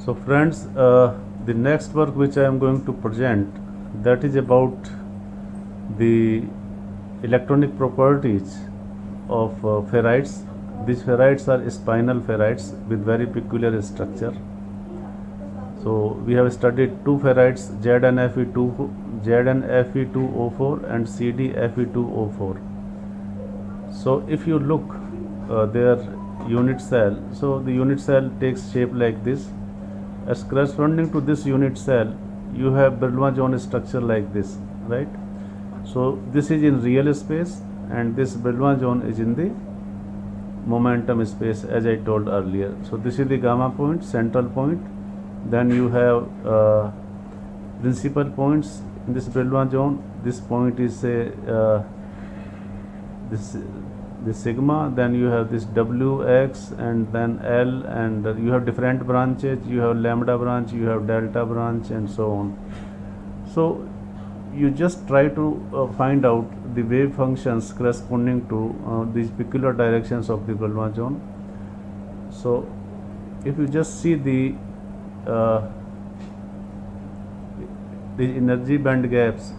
So friends, the next work which I am going to present, that is about the electronic properties of ferrites. These ferrites are spinel ferrites with very peculiar structure. So we have studied two ferrites, ZnFe2O4 and CdFe2O4. So if you look their unit cell, so the unit cell takes shape like this. As corresponding to this unit cell, you have Brillouin zone structure like this, right? So this is in real space and this Brillouin zone is in the momentum space, as I told earlier. So this is the gamma point, central point. Then you have principal points in this Brillouin zone. This point is this sigma, then you have this wx and then l, and you have different branches. You have lambda branch, you have delta branch, and so on. So you just try to find out the wave functions corresponding to these peculiar directions of the Brillouin zone. So if you just see the energy band gaps,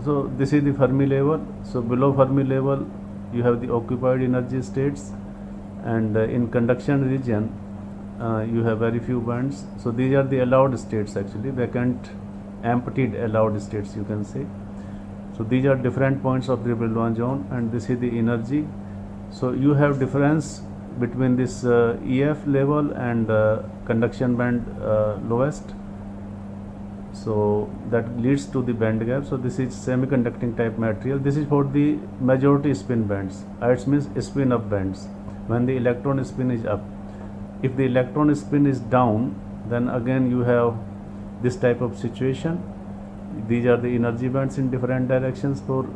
so this is the Fermi level. So below Fermi level you have the occupied energy states, and in conduction region you have very few bands. So these are the allowed states, actually vacant emptied allowed states, you can say. So these are different points of the Brillouin zone, and this is the energy. So you have difference between this EF level and conduction band lowest, so that leads to the band gap. So this is semiconducting type material. This is for the majority spin bands. It means spin up bands, when the electron spin is up. If the electron spin is down, then again you have this type of situation. These are the energy bands in different directions for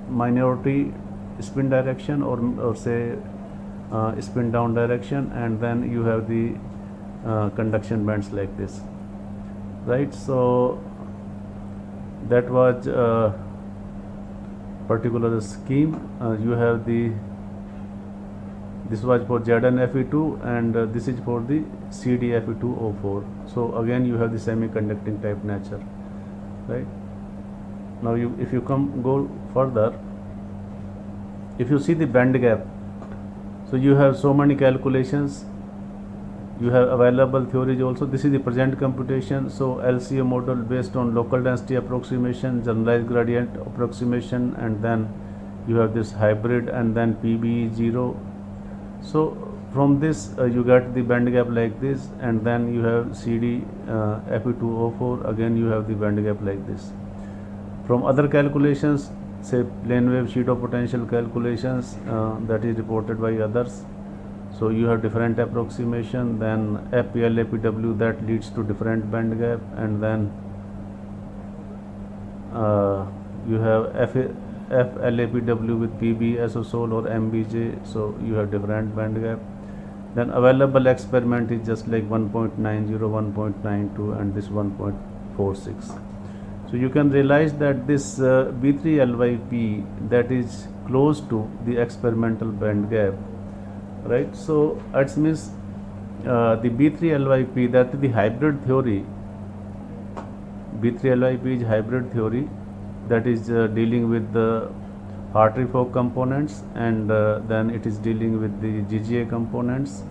minority spin direction, or say spin down direction, and then you have the conduction bands like this, right? So that was a particular scheme. You have this was for ZnFe2 and this is for the CdFe2O4. So again you have the semiconducting type nature, right? Now if you go further, if you see the band gap, so you have so many calculations, you have available theories also. This is the present computation. So LCA model based on local density approximation, generalized gradient approximation, and then you have this hybrid, and then PBE0. So from this you get the band gap like this, and then you have CdFe2O4, again you have the band gap like this. From other calculations, say plane wave sheet of potential calculations, that is reported by others. So you have different approximation, then FPLAPW, that leads to different band gap, and then you have FLAPW with PB SOSOL or MBJ, so you have different band gap. Then available experiment is just like 1.90, 1.92, and this 1.46. So you can realize that this B3LYP, that is close to the experimental band gap, right? So it means the B3LYP, that is the hybrid theory. B3LYP is hybrid theory, that is dealing with the Hartree-Fock components, and then it is dealing with the GGA components.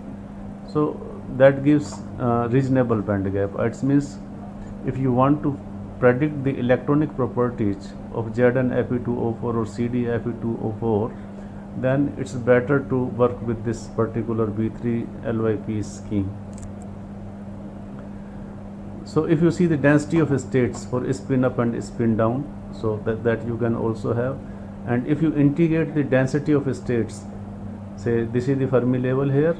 So that gives reasonable band gap. It means if you want to predict the electronic properties of ZnFe2O4 or CdFe2O4, then it's better to work with this particular B3LYP scheme. So if you see the density of states for spin up and spin down, so that you can also have. And if you integrate the density of states, say this is the Fermi level here,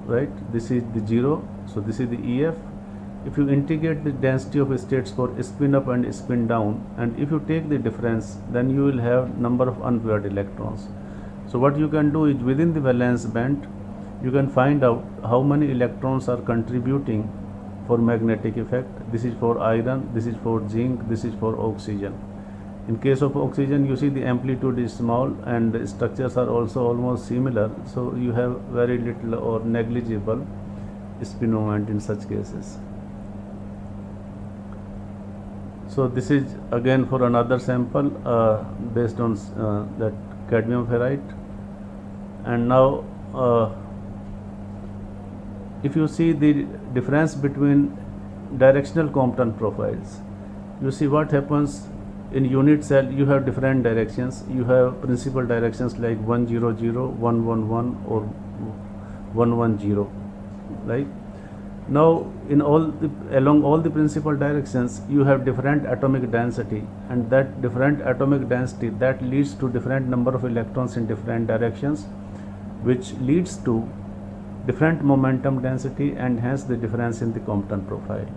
right? This is the 0, so this is the EF. If you integrate the density of states for spin up and spin down, and if you take the difference, then you will have number of unpaired electrons. So what you can do is, within the valence band, you can find out how many electrons are contributing for magnetic effect. This is for iron, this is for zinc, this is for oxygen. In case of oxygen, you see the amplitude is small and the structures are also almost similar, so you have very little or negligible spin moment in such cases. So this is again for another sample based on that cadmium ferrite. And now if you see the difference between directional Compton profiles, you see what happens in unit cell. You have different directions. You have principal directions like 100, 111 or 110, right? Now in along all the principal directions you have different atomic density, and that different atomic density that leads to different number of electrons in different directions, which leads to different momentum density and hence the difference in the Compton profile.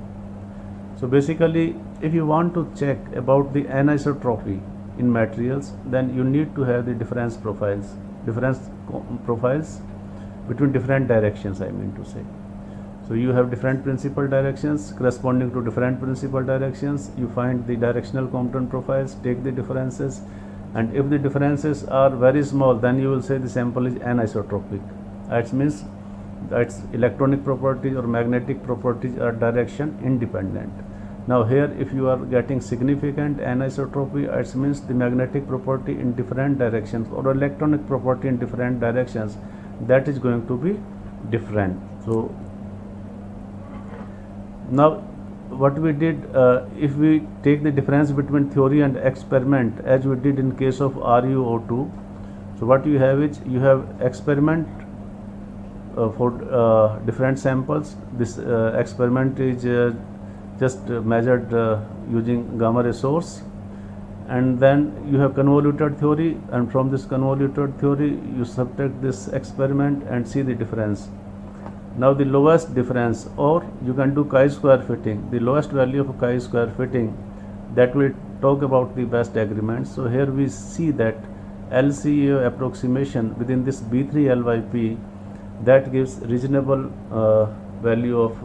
So basically, if you want to check about the anisotropy in materials, then you need to have the difference profiles between different directions, I mean to say. So you have different principal directions corresponding to different principal directions. You find the directional Compton profiles, take the differences, and if the differences are very small, then you will say the sample is anisotropic. That means its electronic properties or magnetic properties are direction independent. Now here, if you are getting significant anisotropy, it means the magnetic property in different directions or electronic property in different directions, that is going to be different. So now what we did, if we take the difference between theory and experiment as we did in case of RuO2, so what you have is you have experiment for different samples. This experiment is just measured using gamma ray source, and then you have convoluted theory, and from this convoluted theory you subtract this experiment and see the difference. Now the lowest difference, or you can do chi-square fitting, the lowest value of chi-square fitting, that will talk about the best agreement. So here we see that LCA approximation within this B3LYP, that gives reasonable value of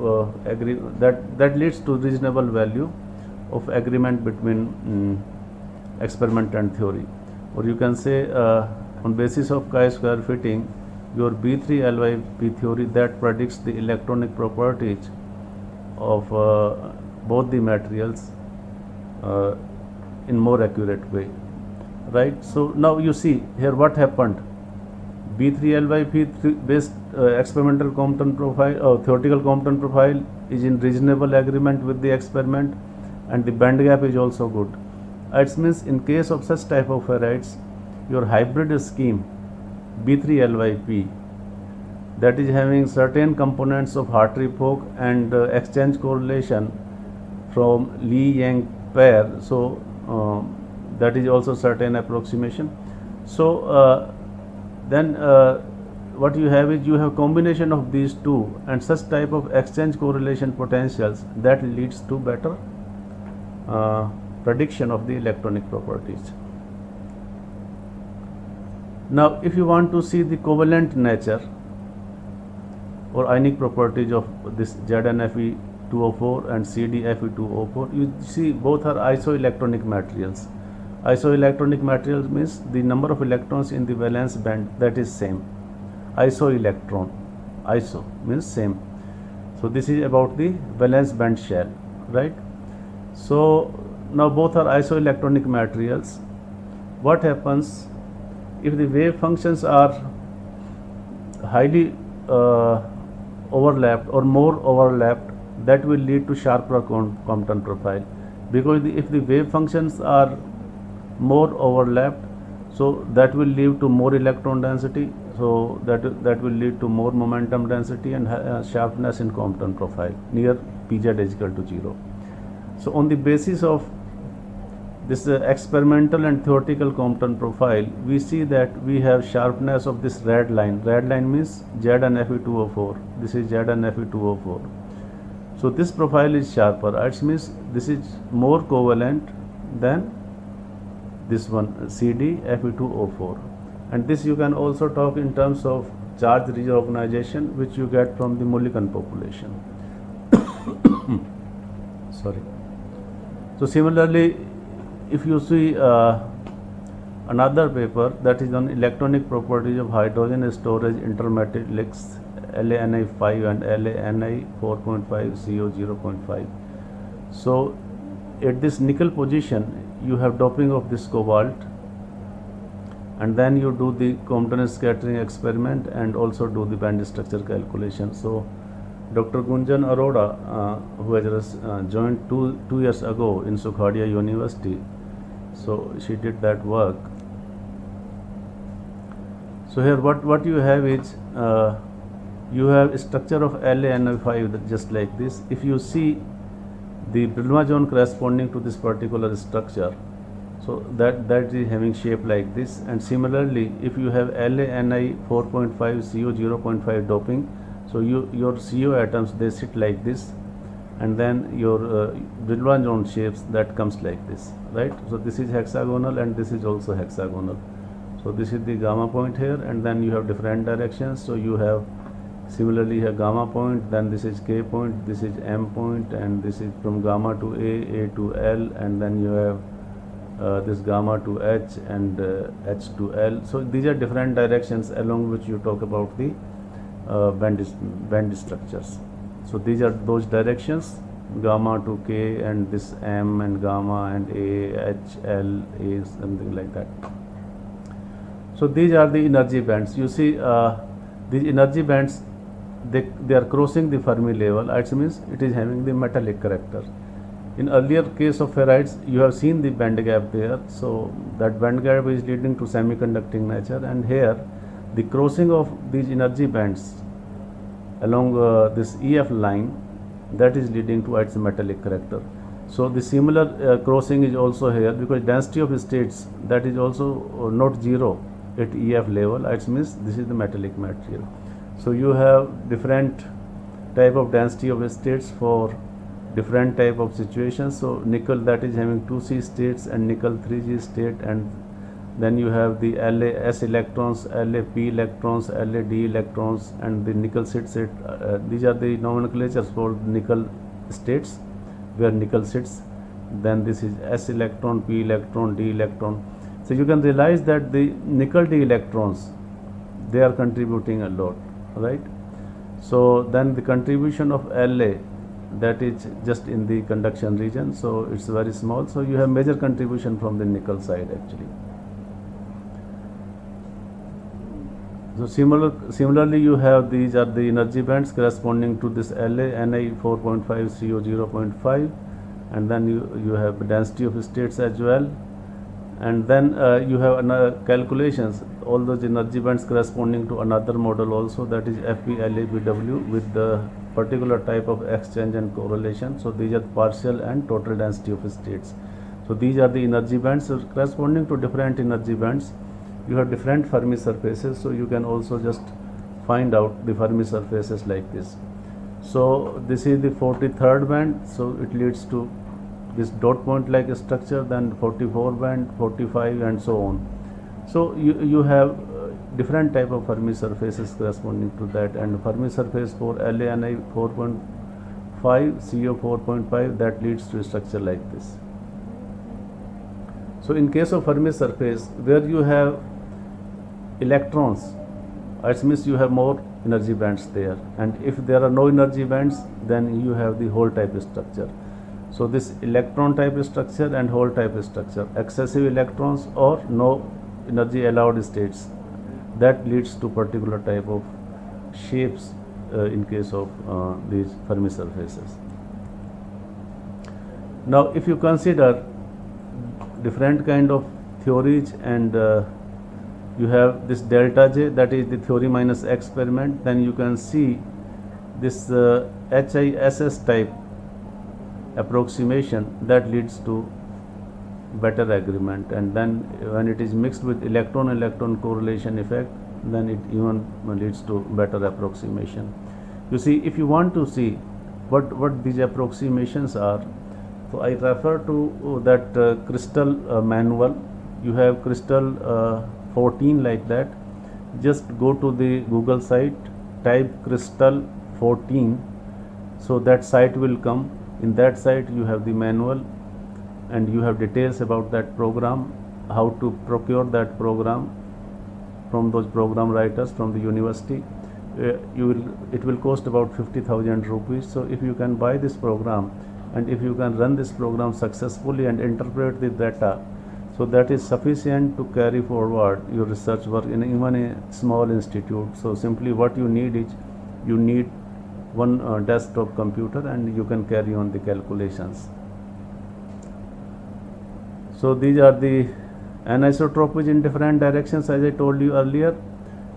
that leads to reasonable value of agreement between experiment and theory. Or you can say on basis of chi-square fitting, your B3LYP theory that predicts the electronic properties of both the materials in more accurate way, right? So now you see here what happened. B3LYP based experimental Compton profile, theoretical Compton profile is in reasonable agreement with the experiment, and the band gap is also good. It means in case of such type of ferrites, your hybrid scheme B3LYP, that is having certain components of Hartree-Fock and exchange correlation from Li-Yang pair, so that is also certain approximation. So then what you have is you have combination of these two and such type of exchange correlation potentials that leads to better prediction of the electronic properties. Now if you want to see the covalent nature or ionic properties of this ZnFe2O4 and CdFe2O4, you see both are isoelectronic materials. Isoelectronic materials means the number of electrons in the valence band, that is same. Isoelectron, iso means same. So this is about the valence band shell, right? So now both are isoelectronic materials. What happens if the wave functions are highly overlapped or more overlapped? That will lead to sharper Compton profile, because if the wave functions are more overlapped, so that will lead to more electron density, so that will lead to more momentum density and sharpness in Compton profile near Pz is equal to 0. So on the basis of this experimental and theoretical Compton profile, we see that we have sharpness of this red line. Red line means ZnFe2O4. This is ZnFe2O4. So this profile is sharper. It means this is more covalent than this one, CdFe2O4. And this you can also talk in terms of charge reorganization, which you get from the Mulliken population. Sorry. So similarly, if you see another paper that is on electronic properties of hydrogen storage intermetallics LaNi5 and LaNi 4.5 CO 0.5. So at this nickel position you have doping of this cobalt, and then you do the Compton scattering experiment and also do the band structure calculation. So Dr. Gunjan Arora, who has joined two years ago in Sukhadia University, so she did that work. So here what you have is you have a structure of LaNi5 just like this. If you see the Brillouin zone corresponding to this particular structure, so that is having shape like this. And similarly, if you have LaNi 4.5 CO 0.5 doping, so your CO atoms, they sit like this, and then your Brillouin zone shapes that comes like this, right? So this is hexagonal and this is also hexagonal. So this is the gamma point here, and then you have different directions. So you have similarly here gamma point, then this is K point, this is M point, and this is from gamma to A to L, and then you have this gamma to H and H to L. So these are different directions along which you talk about the band structures. So these are those directions, gamma to K and this M and gamma and A, H, L, A, something like that. So these are the energy bands. You see these energy bands, they are crossing the Fermi level. It means it is having the metallic character. In earlier case of ferrites, you have seen the band gap there. So that band gap is leading to semiconducting nature, and here the crossing of these energy bands along this EF line, that is leading to its metallic character. So the similar crossing is also here, because density of states, that is also not zero at EF level. It means this is the metallic material. So you have different type of density of states for different type of situations. So nickel, that is having 2C states, and nickel 3G state, and then you have the LaS electrons, LaP electrons, LaD electrons, and the nickel sits at these are the nomenclatures for nickel states where nickel sits. Then this is S electron, P electron, D electron. So you can realize that the nickel D electrons, they are contributing a lot, right? So then the contribution of La, that is just in the conduction region, so it's very small. So you have major contribution from the nickel side actually. So similarly you have, these are the energy bands corresponding to this LaNi 4.5 CO 0.5, and then you have density of states as well. And then you have another calculations, all those energy bands corresponding to another model also, that is FeLaBw with the particular type of exchange and correlation. So these are partial and total density of states. So these are the energy bands. So corresponding to different energy bands, you have different Fermi surfaces. So you can also just find out the Fermi surfaces like this. So this is the 43rd band, so it leads to this dot point like a structure, then 44 band, 45, and so on. So you have different type of Fermi surfaces corresponding to that, and Fermi surface for LaNi 4.5 CO 4.5, that leads to a structure like this. So in case of Fermi surface where you have electrons, it means you have more energy bands there, and if there are no energy bands, then you have the hole type structure. So this electron type structure and hole type structure, excessive electrons or no energy allowed states, that leads to particular type of shapes in case of these Fermi surfaces. Now if you consider different kind of theories, and you have this delta J, that is the theory minus experiment, then you can see this HISS type approximation that leads to better agreement, and then when it is mixed with electron correlation effect, then it even leads to better approximation. You see, if you want to see what these approximations are, so I refer to that crystal manual. You have crystal 14 like that. Just go to the Google site, type crystal 14, so that site will come. In that site you have the manual, and you have details about that program, how to procure that program from those program writers from the university. it will cost about 50,000 rupees. So if you can buy this program, and if you can run this program successfully and interpret the data, so that is sufficient to carry forward your research work in even a small institute. So simply what you need is, you need one desktop computer, and you can carry on the calculations. So these are the anisotropies in different directions, as I told you earlier.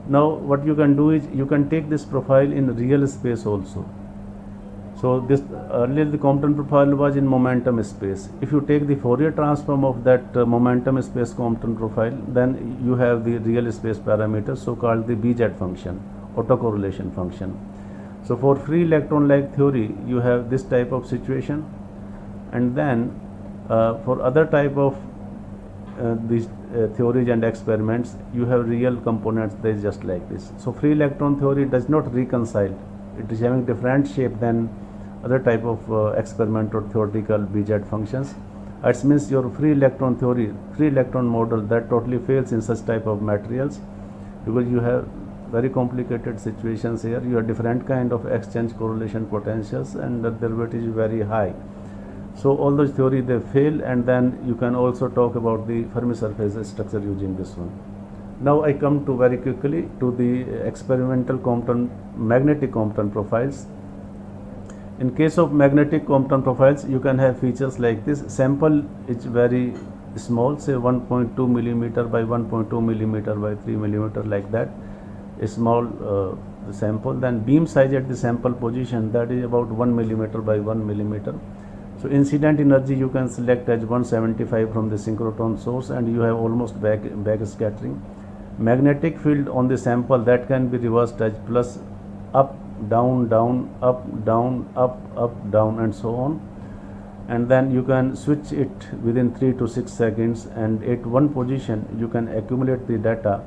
Now what you can do is, you can take this profile in real space also. So this earlier the Compton profile was in momentum space. If you take the Fourier transform of that momentum space Compton profile, then you have the real space parameter, so called the BZ function, autocorrelation function. So for free electron like theory, you have this type of situation, and then for other type of these theories and experiments, you have real components. They is just like this. So free electron theory does not reconcile. It is having different shape than other type of experiment or theoretical BZ functions. It means your free electron theory, free electron model, that totally fails in such type of materials, because you have very complicated situations here. You have different kind of exchange correlation potentials, and the derivative is very high. So all those theory they fail, and then you can also talk about the Fermi surface structure using this one. Now I come to very quickly to the experimental Compton, magnetic Compton profiles. In case of magnetic Compton profiles, you can have features like this. Sample is very small, say 1.2 millimeter by 1.2 millimeter by 3 millimeter, like that, a small sample. Then beam size at the sample position, that is about 1 millimeter by 1 millimeter. So incident energy you can select as 175 from the synchrotron source, and you have almost back scattering. Magnetic field on the sample, that can be reversed as plus, up, down, down, up, down, up, up, down, and so on. And then you can switch it within 3 to 6 seconds, and at one position you can accumulate the data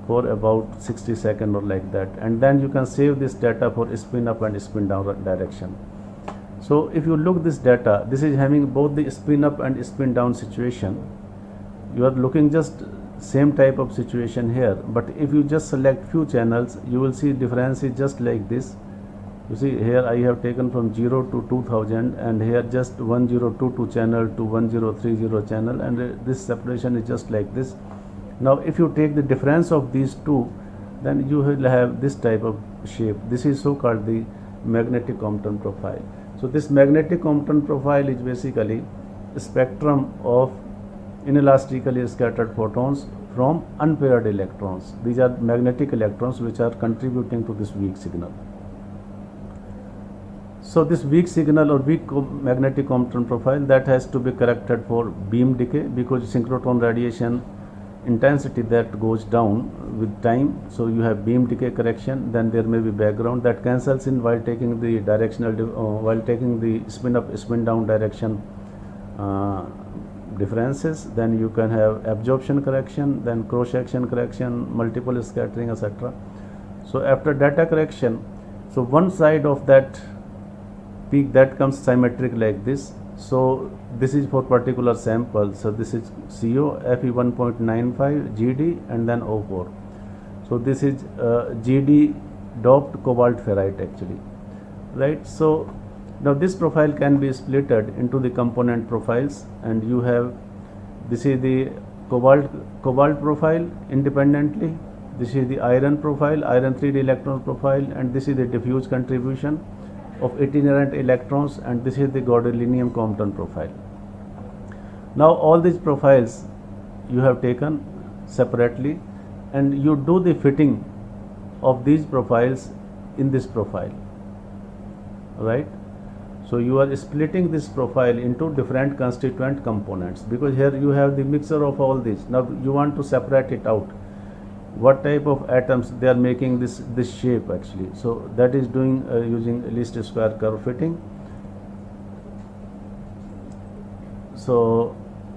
for about 60 seconds or like that, and then you can save this data for spin up and spin down direction. So if you look this data, this is having both the spin up and spin down situation. You are looking just same type of situation here, but if you just select few channels, you will see difference is just like this. You see here I have taken from 0 to 2000, and here just 1022 channel to 1030 channel, and this separation is just like this. Now if you take the difference of these two, then you will have this type of shape. This is so called the magnetic Compton profile. So this magnetic Compton profile is basically a spectrum of inelastically scattered photons from unpaired electrons. These are magnetic electrons which are contributing to this weak signal. So this weak signal or weak magnetic Compton profile, that has to be corrected for beam decay, because synchrotron radiation intensity that goes down with time. So you have beam decay correction, then there may be background that cancels in while taking the directional while taking the spin up spin down direction differences. Then you can have absorption correction, then cross section correction, multiple scattering, etc. So after data correction, so one side of that peak that comes symmetric like this. So this is for particular sample. So this is CO Fe 1.95 GD and then O4. So this is GD doped cobalt ferrite actually, right? So now this profile can be splitted into the component profiles, and you have, this is the cobalt profile independently, this is the iron profile, iron 3D electron profile, and this is the diffuse contribution of itinerant electrons, and this is the gadolinium Compton profile. Now all these profiles you have taken separately, and you do the fitting of these profiles in this profile, right? So you are splitting this profile into different constituent components, because here you have the mixture of all these. Now you want to separate it out, what type of atoms they are making this shape actually. So that is doing using least square curve fitting. So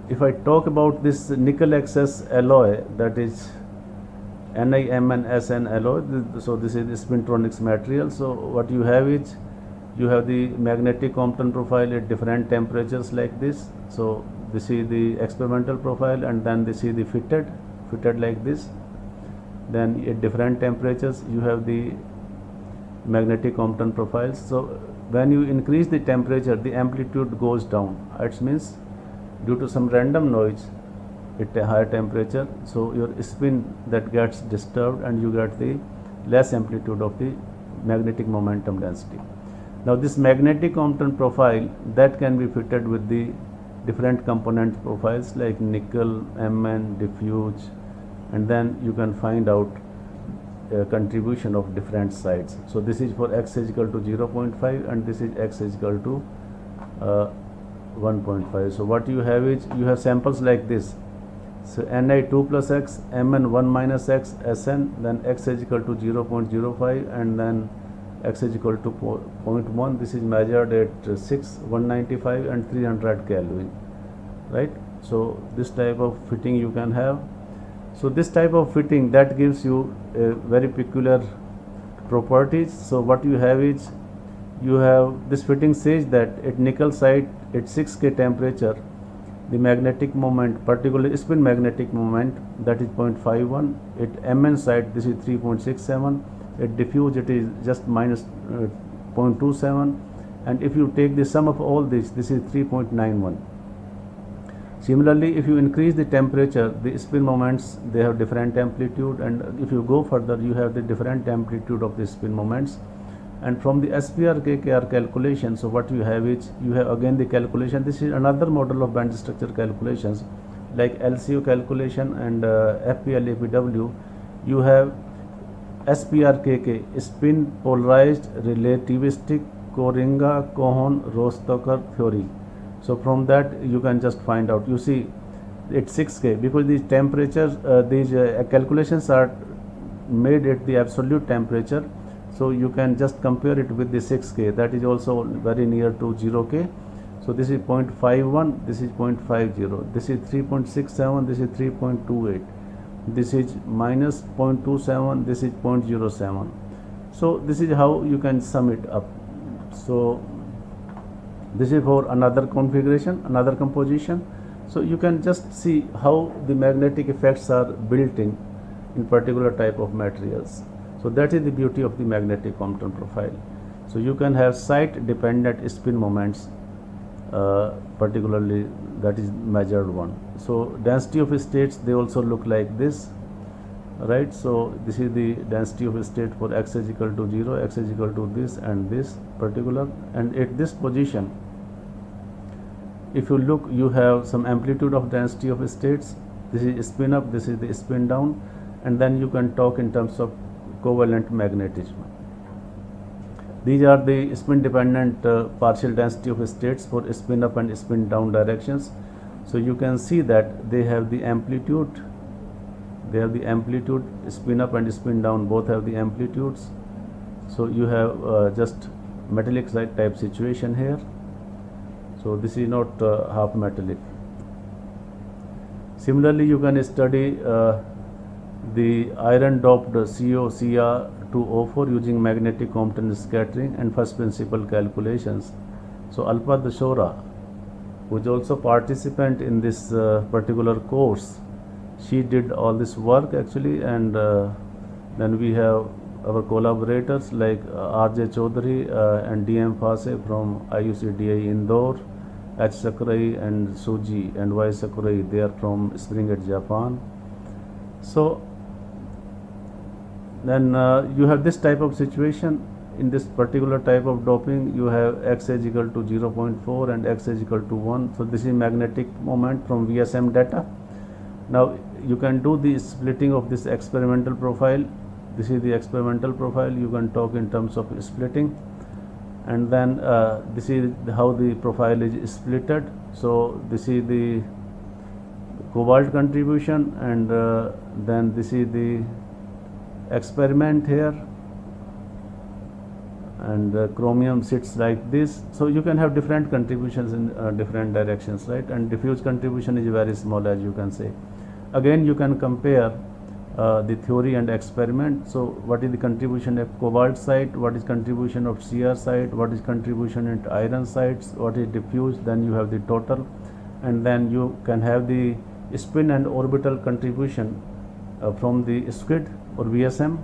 if I talk about this nickel excess alloy, that is NiMnSn alloy, so this is the spintronics material. So what you have is, you have the magnetic Compton profile at different temperatures like this. So this is the experimental profile, and then this is the fitted like this. Then at different temperatures you have the magnetic Compton profiles. So when you increase the temperature, the amplitude goes down. It means due to some random noise at a higher temperature, so your spin that gets disturbed and you get the less amplitude of the magnetic momentum density. Now this magnetic Compton profile that can be fitted with the different component profiles like nickel, Mn, diffuse, and then you can find out contribution of different sides. So this is for x is equal to 0.5 and this is x is equal to 1.5. So what you have is, you have samples like this. So Ni 2 plus x, Mn 1 minus x, Sn, then x is equal to 0.05 and then x is equal to 0.1. This is measured at 6, 195 and 300 Kelvin, right? So this type of fitting you can have. So this type of fitting that gives you a very peculiar properties. So what you have is, you have this fitting says that at nickel side at 6K temperature, the magnetic moment, particularly spin magnetic moment, that is 0.51. At Mn side this is 3.67. At diffuse it is just minus 0.27, and if you take the sum of all this is 3.91. Similarly, if you increase the temperature, the spin moments, they have different amplitude, and if you go further, you have the different amplitude of the spin moments. And from the SPR KKR calculation, so what you have is, you have again the calculation. This is another model of band structure calculations like LCO calculation and FPL APW. You have SPR KK, spin polarized relativistic Koringa-Cohen-Rostocker theory. So from that you can just find out. You see at 6K, because these temperatures, these calculations are made at the absolute temperature, so you can just compare it with the 6K, that is also very near to 0K. So this is 0.51, this is 0.50, this is 3.67, this is 3.28, this is minus 0.27, this is 0.07. So this is how you can sum it up. So this is for another configuration, another composition. So you can just see how the magnetic effects are built in particular type of materials. So that is the beauty of the magnetic Compton profile. So you can have site dependent spin moments, particularly that is measured one. So density of states, they also look like this, right? So this is the density of a state for x is equal to 0, x is equal to this and this particular, and at this position, if you look, you have some amplitude of density of states. This is spin up, this is the spin down, and then you can talk in terms of covalent magnetism. These are the spin dependent partial density of states for spin up and spin down directions. So you can see that they have the amplitude, spin up and spin down both have the amplitudes. So you have just metallic side type situation here. So this is not half metallic. Similarly, you can study the iron doped COCr2O4 using magnetic Compton scattering and first principle calculations. So Alpa Dashora, who is also participant in this particular course, she did all this work actually, and then we have our collaborators like R.J. Chaudhary and D.M. Fase from IUCDI Indore, H. Sakurai and Suji and Y. Sakurai, they are from Springett, Japan. So then you have this type of situation. In this particular type of doping, you have x is equal to 0.4 and x is equal to 1. So this is magnetic moment from VSM data. Now you can do the splitting of this experimental profile. This is the experimental profile. You can talk in terms of splitting, and then this is how the profile is splitted. So this is the cobalt contribution, and then this is the experiment here, and chromium sits like this. So you can have different contributions in different directions, right? And diffuse contribution is very small, as you can say. Again, you can compare the theory and experiment. So what is the contribution at cobalt site, what is contribution of Cr site, what is contribution at iron sites, what is diffuse, then you have the total, and then you can have the spin and orbital contribution from the SQUID or VSM,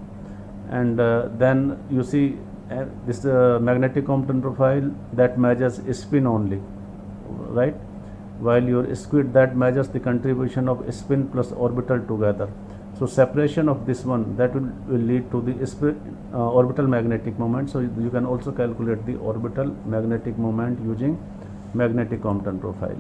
and then you see and this magnetic Compton profile that measures spin only, right? While your squid that measures the contribution of spin plus orbital together. So separation of this one that will lead to the orbital magnetic moment. So you can also calculate the orbital magnetic moment using magnetic Compton profile.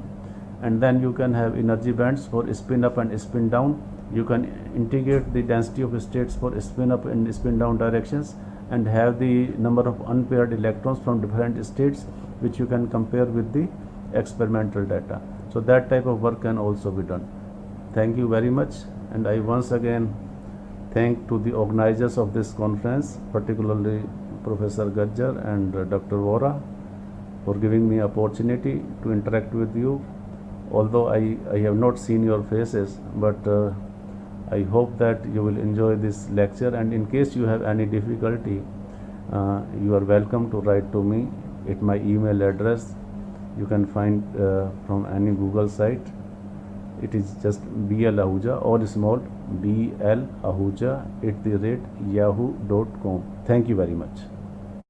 And then you can have energy bands for spin up and spin down. You can integrate the density of states for spin up and spin down directions, and have the number of unpaired electrons from different states, which you can compare with the experimental data. So that type of work can also be done. Thank you very much, and I once again thank to the organizers of this conference, particularly Professor Gajjar and Dr. Vora, for giving me opportunity to interact with you. Although I have not seen your faces, but I hope that you will enjoy this lecture, and in case you have any difficulty, you are welcome to write to me at my email address. You can find from any Google site. It is just BL Ahuja, or small BL Ahuja @yahoo.com. Thank you very much.